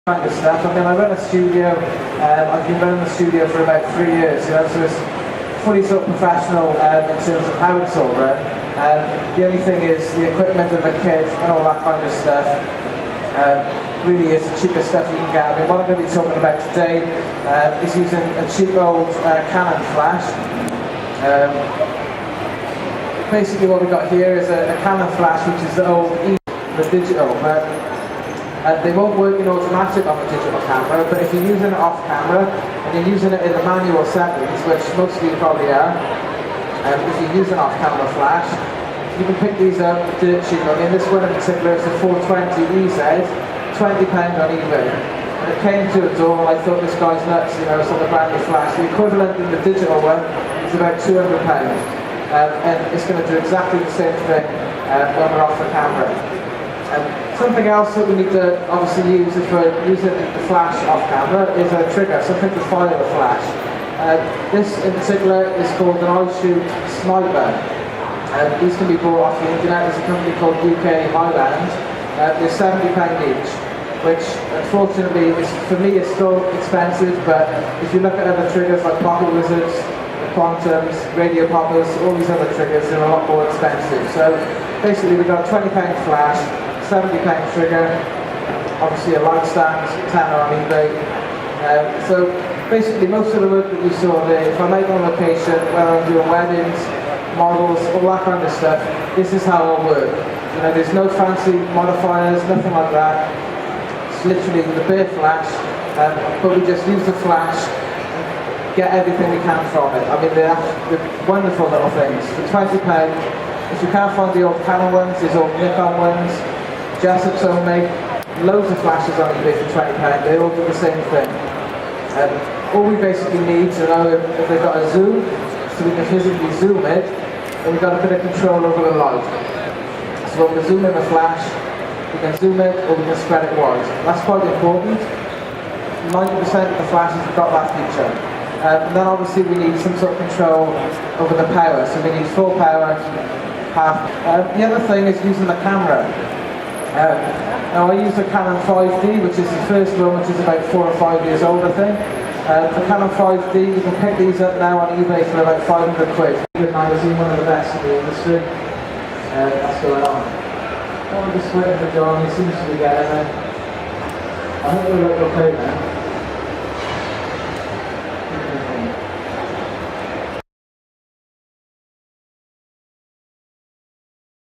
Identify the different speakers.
Speaker 1: kind of stuff. I mean, I run a studio. I've been running the studio for about 3 years, so it's fully sort of professional in terms of how it's all run. The only thing is the equipment and the kit and all that kind of stuff really is the cheapest stuff you can get. I mean, what I'm going to be talking about today is using a cheap old Canon flash. Basically what we've got here is a Canon flash, which is the old the digital, but they won't work in automatic on the digital camera, but if you're using it off camera and you're using it in the manual settings, which most of you probably are, if you're using off camera flash, you can pick these up dirt cheap. I mean, this one in particular is a 420 EZ, £20 on eBay. And it came to a door and I thought, this guy's nuts, you know, it's on the brand new flash. The equivalent in the digital one is about £200. And it's going to do exactly the same thing when we're off the camera. Something else that we need to obviously use if we're using the flash off camera is a trigger, something to fire the flash. This in particular is called an iShoot Sniper. These can be bought off the internet. There's a company called UK Highland. They're £70 each, which unfortunately is, for me, is still expensive, but if you look at other triggers like Pocket Wizards, Quantums, Radio Poppers, all these other triggers, they're a lot more expensive. So basically we've got a £20 flash, £70 trigger, obviously a light stand, £10 on eBay. So basically most of the work that you saw there, if I'm out on location, whether I'm doing weddings, models, all that kind of stuff, this is how I'll work. You know, there's no fancy modifiers, nothing like that. It's literally the bare flash, but we just use the flash, get everything we can from it. I mean, they're wonderful little things. For £20, if you can't find the old Canon ones, there's old Nikon ones, Jessup's homemade, loads of flashes on eBay for £20, they all do the same thing. All we basically need to know if they've got a zoom, so we can physically zoom it, and we've got a bit of control over the light. So when we zoom in the flash, we can zoom it or we can spread it wide. That's quite important. 90% of the flashes have got that feature. And then obviously we need some sort of control over the power, so we need full power, half. The other thing is using the camera. Now I use a Canon 5D, which is the first one, which is about 4 or 5 years old, I think. The Canon 5D, you can pick these up now on eBay for about 500 quid. Good magazine, one of the best in the industry. That's going on. I'm just waiting for John, he seems to be getting it. I think we're okay now.